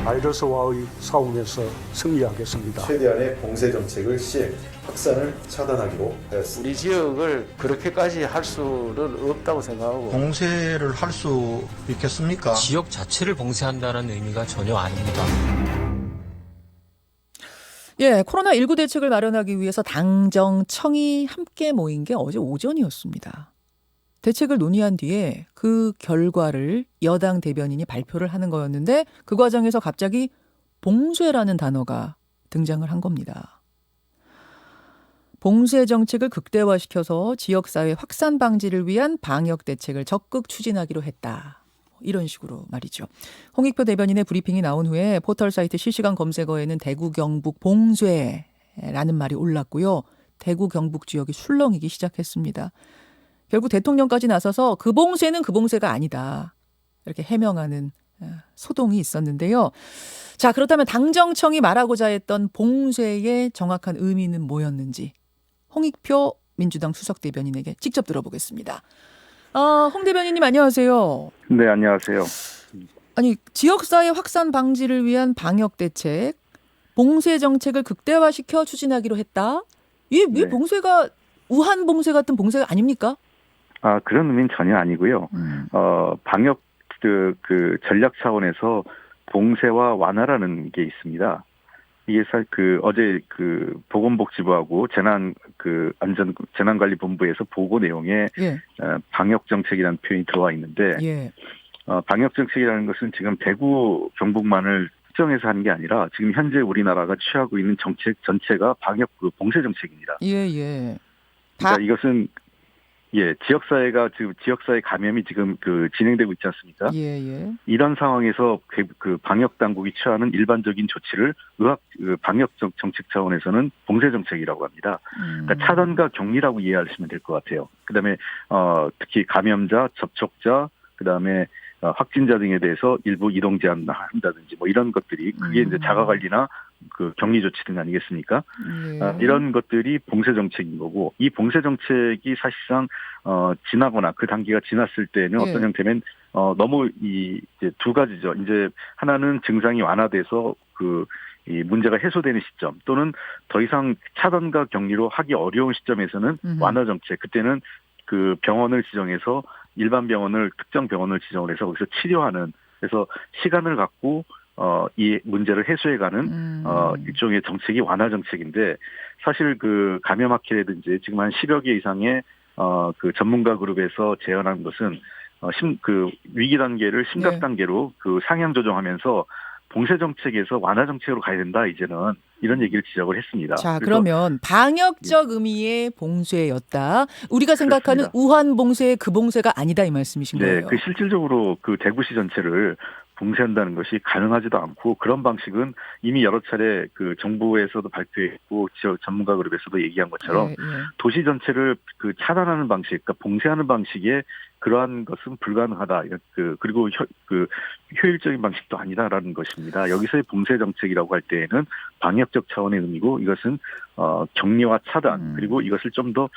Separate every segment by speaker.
Speaker 1: 바이러스와의 싸움에서 승리하겠습니다.
Speaker 2: 최대한의 봉쇄 정책을 시행, 확산을 차단하기로 하였습니다.
Speaker 3: 우리 지역을 그렇게까지 할 수는 없다고 생각하고
Speaker 4: 봉쇄를 할 수 있겠습니까?
Speaker 5: 지역 자체를 봉쇄한다는 의미가 전혀 아닙니다.
Speaker 6: 예, 코로나19 대책을 마련하기 위해서 당정청이 함께 모인 게 어제 오전이었습니다. 대책을 논의한 뒤에 그 결과를 여당 대변인이 발표를 하는 거였는데 그 과정에서 갑자기 봉쇄라는 단어가 등장을 한 겁니다. 봉쇄 정책을 극대화시켜서 지역사회 확산 방지를 위한 방역 대책을 적극 추진하기로 했다. 이런 식으로 말이죠. 홍익표 대변인의 브리핑이 나온 후에 포털 사이트 실시간 검색어에는 대구 경북 봉쇄라는 말이 올랐고요. 대구 경북 지역이 술렁이기 시작했습니다. 결국 대통령까지 나서서 그 봉쇄는 그 봉쇄가 아니다. 이렇게 해명하는 소동이 있었는데요. 자, 그렇다면 당정청이 말하고자 했던 봉쇄의 정확한 의미는 뭐였는지 홍익표 민주당 수석 대변인에게 직접 들어보겠습니다. 홍 대변인님 안녕하세요.
Speaker 7: 네, 안녕하세요.
Speaker 6: 아니, 지역사회 확산 방지를 위한 방역 대책, 봉쇄 정책을 극대화시켜 추진하기로 했다. 이
Speaker 7: 네.
Speaker 6: 봉쇄가 우한 봉쇄 같은 봉쇄가 아닙니까?
Speaker 7: 그런 의미는 전혀 아니고요. 방역 그 전략 차원에서 봉쇄와 완화라는 게 있습니다. 이게 어제 보건복지부하고 재난관리본부에서 보고 내용에
Speaker 6: 예.
Speaker 7: 방역 정책이라는 표현이 들어와 있는데,
Speaker 6: 예.
Speaker 7: 방역 정책이라는 것은 지금 대구 경북만을 특정해서 하는 게 아니라 지금 현재 우리나라가 취하고 있는 정책 전체가 방역 봉쇄 정책입니다.
Speaker 6: 예.
Speaker 7: 그러니까 이것은 지역사회 감염이 지금 진행되고 있지 않습니까?
Speaker 6: 예.
Speaker 7: 이런 상황에서 그 방역 당국이 취하는 일반적인 조치를 방역 정책 차원에서는 봉쇄 정책이라고 합니다. 그러니까 차단과 격리라고 이해하시면 될 것 같아요. 그다음에 특히 감염자, 접촉자, 그다음에 확진자 등에 대해서 일부 이동 제한한다든지 뭐 이런 것들이 그게 이제 자가 관리나 그 격리 조치 등 아니겠습니까? 이런 것들이 봉쇄 정책인 거고, 이 봉쇄 정책이 사실상 지나거나 그 단계가 지났을 때는 어떤 형태면 너무 이제 두 가지죠. 이제 하나는 증상이 완화돼서 이 문제가 해소되는 시점, 또는 더 이상 차단과 격리로 하기 어려운 시점에서는 완화 정책. 그때는 그 병원을 지정해서 일반 병원을 특정 병원을 지정을 해서 거기서 치료하는, 그래서 시간을 갖고 이 문제를 해소해가는 일종의 정책이 완화 정책인데, 사실 그 감염학회라든지 지금 한 10여 개 이상의 그 전문가 그룹에서 제안한 것은 위기 단계를 심각 단계로 상향 조정하면서 봉쇄 정책에서 완화 정책으로 가야 된다, 이제는 이런 얘기를 지적을 했습니다.
Speaker 6: 자, 그러면 방역적 의미의 봉쇄였다. 우리가 생각하는
Speaker 7: 그렇습니다.
Speaker 6: 우한 봉쇄의 그 봉쇄가 아니다, 이 말씀이신 거예요.
Speaker 7: 네, 실질적으로 대구시 전체를 봉쇄한다는 것이 가능하지도 않고, 그런 방식은 이미 여러 차례 정부에서도 발표했고 지역 전문가 그룹에서도 얘기한 것처럼 도시 전체를 차단하는 방식, 그러니까 봉쇄하는 방식에 그러한 것은 불가능하다. 그리고 효율적인 방식도 아니다라는 것입니다. 여기서의 봉쇄 정책이라고 할 때에는 방역적 차원의 의미고, 이것은 격리와 차단, 그리고 이것을 좀 더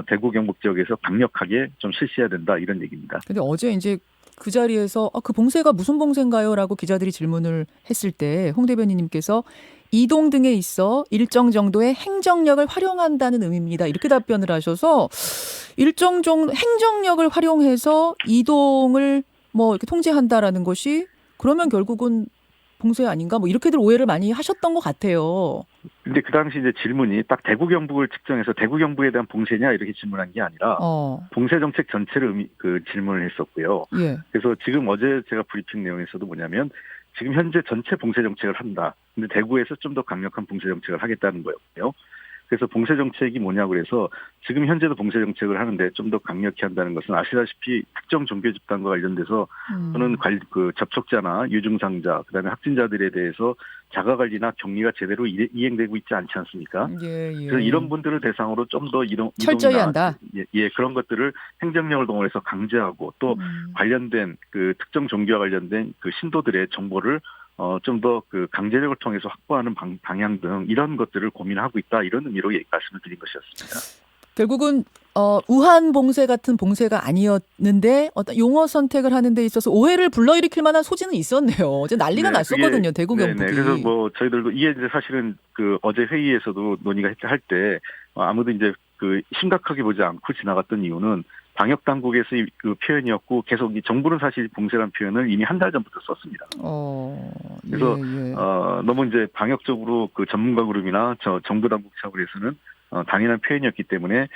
Speaker 7: 대구 경북 지역에서 강력하게 좀 실시해야 된다, 이런 얘기입니다.
Speaker 6: 근데 어제 이제 그 자리에서 그 봉쇄가 무슨 봉쇄인가요? 라고 기자들이 질문을 했을 때 홍 대변인님께서 이동 등에 있어 일정 정도의 행정력을 활용한다는 의미입니다. 이렇게 답변을 하셔서 일정 정도 행정력을 활용해서 이동을 이렇게 통제한다라는 것이 그러면 결국은 봉쇄 아닌가? 이렇게들 오해를 많이 하셨던 것 같아요.
Speaker 7: 근데 그 당시 이제 질문이 딱 대구 경북을 측정해서 대구 경북에 대한 봉쇄냐 이렇게 질문한 게 아니라 봉쇄 정책 전체를 질문을 했었고요.
Speaker 6: 예.
Speaker 7: 그래서 지금 어제 제가 브리핑 내용에서도 뭐냐면 지금 현재 전체 봉쇄 정책을 한다. 근데 대구에서 좀 더 강력한 봉쇄 정책을 하겠다는 거였고요. 그래서 봉쇄 정책이 뭐냐고 그래서 지금 현재도 봉쇄 정책을 하는데 좀 더 강력히 한다는 것은 아시다시피 특정 종교 집단과 관련돼서 또는 접촉자나 유증상자, 그다음에 확진자들에 대해서 자가관리나 격리가 제대로 이행되고 있지 않지 않습니까? 그래서 이런 분들을 대상으로 좀 더
Speaker 6: 철저히 한다.
Speaker 7: 그런 것들을 행정력을 동원해서 강제하고, 또 관련된 특정 종교와 관련된 신도들의 정보를 좀 더 강제력을 통해서 확보하는 방향 등 이런 것들을 고민하고 있다, 이런 의미로 말씀을 드린 것이었습니다.
Speaker 6: 결국은 우한 봉쇄 같은 봉쇄가 아니었는데 어떤 용어 선택을 하는 데 있어서 오해를 불러일으킬 만한 소지는 있었네요. 어제 난리가
Speaker 7: 네,
Speaker 6: 났었거든요. 대구
Speaker 7: 네네.
Speaker 6: 경북이.
Speaker 7: 그래서 뭐 저희들도 이게 이제 사실은 그 어제 회의에서도 논의가 할 때 아무도 이제 그 심각하게 보지 않고 지나갔던 이유는 방역 당국에서의 그 표현이었고 계속 이 정부는 사실 봉쇄란 표현을 이미 한 달 전부터 썼습니다. 그래서
Speaker 6: 예.
Speaker 7: 너무 이제 방역적으로 그 전문가 그룹이나 정부 당국 차원에서는 당연한 표현이었기 때문에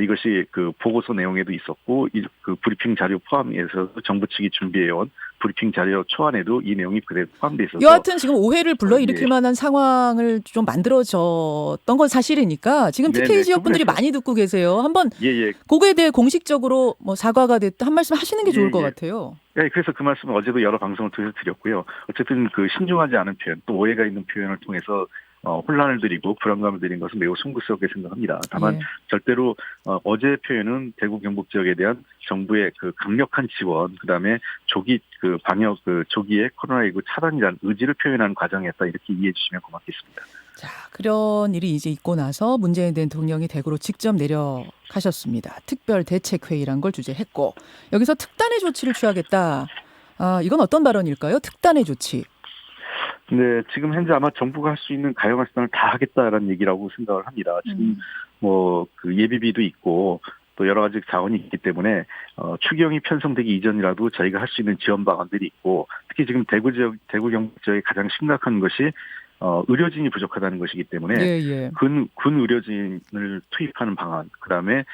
Speaker 7: 이것이 그 보고서 내용에도 있었고 그 브리핑 자료 포함해서 정부 측이 준비해온 브리핑 자료 초안에도 이 내용이 그대로 포함돼 있어서
Speaker 6: 여하튼 지금 오해를 불러일으킬
Speaker 7: 예.
Speaker 6: 만한 상황을 좀 만들어졌던 건 사실이니까 지금 TK
Speaker 7: 네네,
Speaker 6: 지역 분들이 많이 듣고 계세요. 한번
Speaker 7: 예예.
Speaker 6: 그거에 대해 공식적으로 뭐 사과가 됐다 한 말씀 하시는 게 좋을 것 같아요.
Speaker 7: 네, 그래서 그 말씀을 어제도 여러 방송을 통해서 드렸고요. 어쨌든 그 신중하지 않은 표현, 또 오해가 있는 표현을 통해서 혼란을 드리고 불안감을 드린 것은 매우 송구스럽게 생각합니다. 다만
Speaker 6: 예.
Speaker 7: 절대로 어제 표현은 대구 경북 지역에 대한 정부의 그 강력한 지원, 그다음에 조기 그 방역 그 조기에 코로나19 차단이라는 의지를 표현하는 과정이었다 이렇게 이해해 주시면 고맙겠습니다.
Speaker 6: 자, 그런 일이 이제 있고 나서 문재인 대통령이 대구로 직접 내려가셨습니다. 특별 대책회의란 걸 주재했고 여기서 특단의 조치를 취하겠다. 이건 어떤 발언일까요? 특단의 조치.
Speaker 7: 네, 지금 현재 아마 정부가 할 수 있는 가용한 수단을 다 하겠다라는 얘기라고 생각을 합니다. 지금 뭐 그 예비비도 있고 또 여러 가지 자원이 있기 때문에 추경이 편성되기 이전이라도 저희가 할 수 있는 지원 방안들이 있고 특히 지금 대구 경북 지역이 가장 심각한 것이 의료진이 부족하다는 것이기 때문에 군 의료진을 투입하는 방안, 그다음에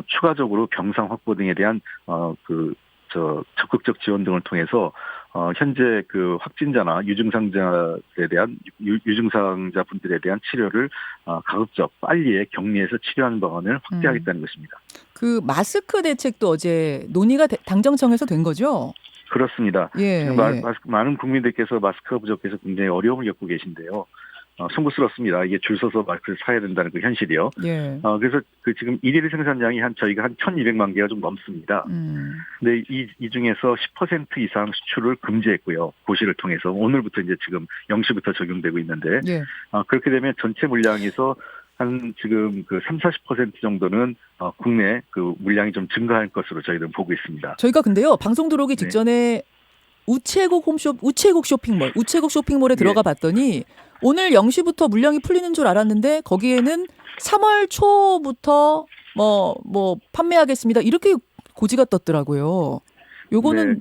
Speaker 7: 추가적으로 병상 확보 등에 대한 적극적 지원 등을 통해서 현재 그 확진자나 유증상자분들에 대한 치료를 가급적 빨리 격리해서 치료하는 방안을 확대하겠다는 것입니다.
Speaker 6: 그 마스크 대책도 어제 논의가 당정청에서 된 거죠?
Speaker 7: 그렇습니다. 지금 많은 국민들께서 마스크가 부족해서 굉장히 어려움을 겪고 계신데요. 송구스럽습니다. 이게 줄 서서 마스크를 사야 된다는 그 현실이요. 그래서 그 지금 일일 생산량이 저희가 한 1,200만 개가 좀 넘습니다. 근데 이 중에서 10% 이상 수출을 금지했고요. 고시를 통해서 오늘부터 이제 지금 0시부터 적용되고 있는데 그렇게 되면 전체 물량에서 한 지금 그 30-40% 정도는 국내 그 물량이 좀 증가할 것으로 저희들은 보고 있습니다.
Speaker 6: 저희가 근데요 방송 들어오기 직전에 우체국 쇼핑몰에 들어가 봤더니 오늘 0시부터 물량이 풀리는 줄 알았는데 거기에는 3월 초부터 뭐 판매하겠습니다 이렇게 고지가 떴더라고요. 요거는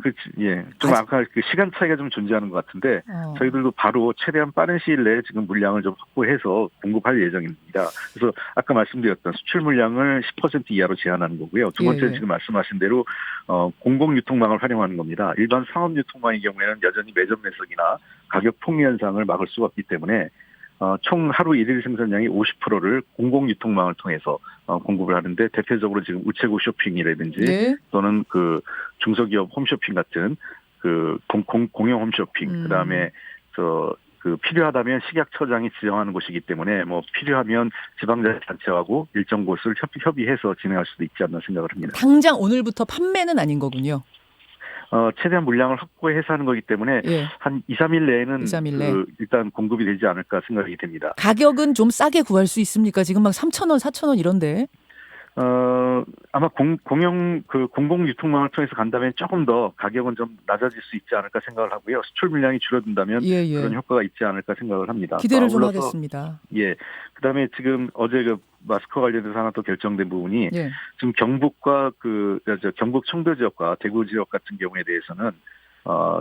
Speaker 7: 좀 아까 그 시간 차이가 좀 존재하는 것 같은데 저희들도 바로 최대한 빠른 시일 내에 지금 물량을 좀 확보해서 공급할 예정입니다. 그래서 아까 말씀드렸던 수출 물량을 10% 이하로 제한하는 거고요. 두 번째 지금 말씀하신 대로 공공 유통망을 활용하는 겁니다. 일반 상업 유통망의 경우에는 여전히 매점 매석이나 가격 폭리 현상을 막을 수가 없기 때문에 총 하루 일일 생산량이 50%를 공공 유통망을 통해서 공급을 하는데 대표적으로 지금 우체국 쇼핑이라든지 또는 그 중소기업 홈쇼핑 같은 그 공용 홈쇼핑 그다음에 그 필요하다면 식약처장이 지정하는 곳이기 때문에 뭐 필요하면 지방자치단체하고 일정 곳을 협의해서 진행할 수도 있지 않나 생각을 합니다.
Speaker 6: 당장 오늘부터 판매는 아닌 거군요.
Speaker 7: 최대한 물량을 확보해서 하는 거기 때문에 한 2-3일 내에는 일단 공급이 되지 않을까 생각이 됩니다.
Speaker 6: 가격은 좀 싸게 구할 수 있습니까? 지금 막 3,000원, 4,000원 이런데.
Speaker 7: 아마 공공 유통망을 통해서 간다면 조금 더 가격은 좀 낮아질 수 있지 않을까 생각을 하고요. 수출 물량이 줄어든다면 그런 효과가 있지 않을까 생각을 합니다.
Speaker 6: 기대를 좀 하겠습니다.
Speaker 7: 그다음에 지금 어제 그 마스크 관련해서 하나 또 결정된 부분이 지금 경북과 경북 청도 지역과 대구 지역 같은 경우에 대해서는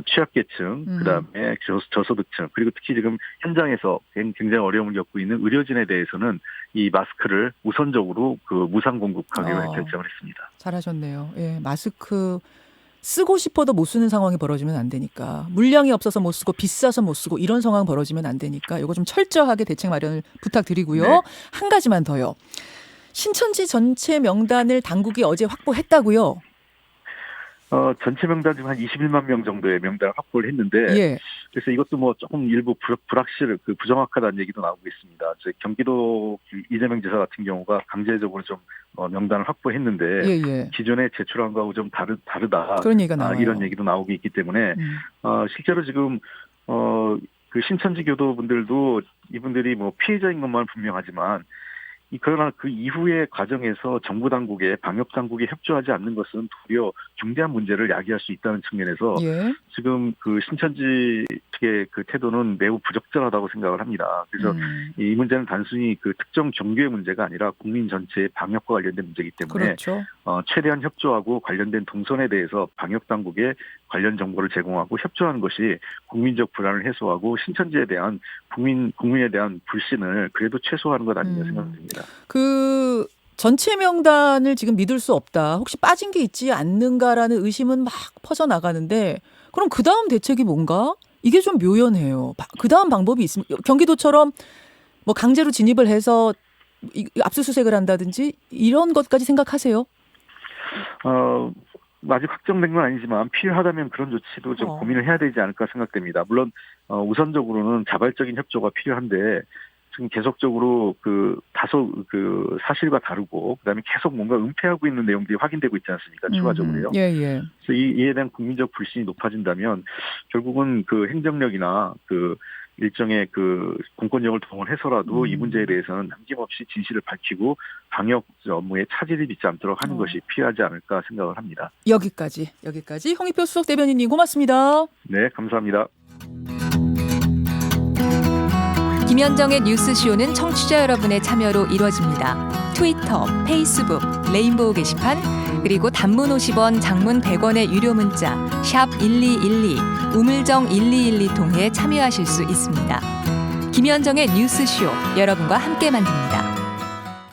Speaker 7: 취약계층, 그다음에 저소득층, 그리고 특히 지금 현장에서 굉장히 어려움을 겪고 있는 의료진에 대해서는 이 마스크를 우선적으로 그 무상 공급하기로 결정을 했습니다.
Speaker 6: 잘하셨네요. 마스크 쓰고 싶어도 못 쓰는 상황이 벌어지면 안 되니까 물량이 없어서 못 쓰고 비싸서 못 쓰고 이런 상황 벌어지면 안 되니까 이거 좀 철저하게 대책 마련을 부탁드리고요. 한 가지만 더요. 신천지 전체 명단을 당국이 어제 확보했다고요?
Speaker 7: 전체 명단 지금 한 21만 명 정도의 명단을 확보를 했는데, 그래서 이것도 뭐 조금 일부 부정확하다는 얘기도 나오고 있습니다. 경기도 이재명 지사 같은 경우가 강제적으로 좀 명단을 확보했는데, 기존에 제출한 거하고 좀 다르다.
Speaker 6: 그런 얘기가 나와요.
Speaker 7: 이런 얘기도 나오고 있기 때문에, 실제로 지금, 그 신천지 교도분들도 이분들이 뭐 피해자인 것만 분명하지만, 그러나 그 이후의 과정에서 정부 당국에 방역 당국이 협조하지 않는 것은 도리어 중대한 문제를 야기할 수 있다는 측면에서
Speaker 6: 예.
Speaker 7: 지금 그 신천지 측의 그 태도는 매우 부적절하다고 생각을 합니다. 그래서 이 문제는 단순히 그 특정 종교의 문제가 아니라 국민 전체의 방역과 관련된 문제이기 때문에
Speaker 6: 그렇죠.
Speaker 7: 최대한 협조하고 관련된 동선에 대해서 방역 당국에 관련 정보를 제공하고 협조하는 것이 국민적 불안을 해소하고 신천지에 대한 국민에 대한 불신을 그래도 최소화하는 것 아닌가 생각됩니다.
Speaker 6: 그 전체 명단을 지금 믿을 수 없다. 혹시 빠진 게 있지 않는가라는 의심은 막 퍼져나가는데 그럼 그 다음 대책이 뭔가? 이게 좀 묘연해요. 그 다음 방법이 있습니까? 경기도처럼 뭐 강제로 진입을 해서 압수수색을 한다든지 이런 것까지 생각하세요?
Speaker 7: 아직 확정된 건 아니지만 필요하다면 그런 조치도 좀 고민을 해야 되지 않을까 생각됩니다. 물론 우선적으로는 자발적인 협조가 필요한데 지금 계속적으로 다소 사실과 다르고 그다음에 계속 뭔가 은폐하고 있는 내용들이 확인되고 있지 않습니까? 추가적으로요.
Speaker 6: 예, 예.
Speaker 7: 그래서 이에 대한 국민적 불신이 높아진다면 결국은 그 행정력이나 일정의 공권력을 동원해서라도 이 문제에 대해서는 남김없이 진실을 밝히고 방역 업무에 차질이 빚지 않도록 하는 것이 필요하지 않을까 생각을 합니다.
Speaker 6: 여기까지 홍익표 수석 대변인님 고맙습니다.
Speaker 7: 네, 감사합니다.
Speaker 8: 김현정의 뉴스쇼는 청취자 여러분의 참여로 이루어집니다. 트위터, 페이스북, 레인보우 게시판, 그리고 단문 50원, 장문 100원의 유료 문자 샵 1212, 우물정 1212 통해 참여하실 수 있습니다. 김현정의 뉴스쇼 여러분과 함께 만듭니다.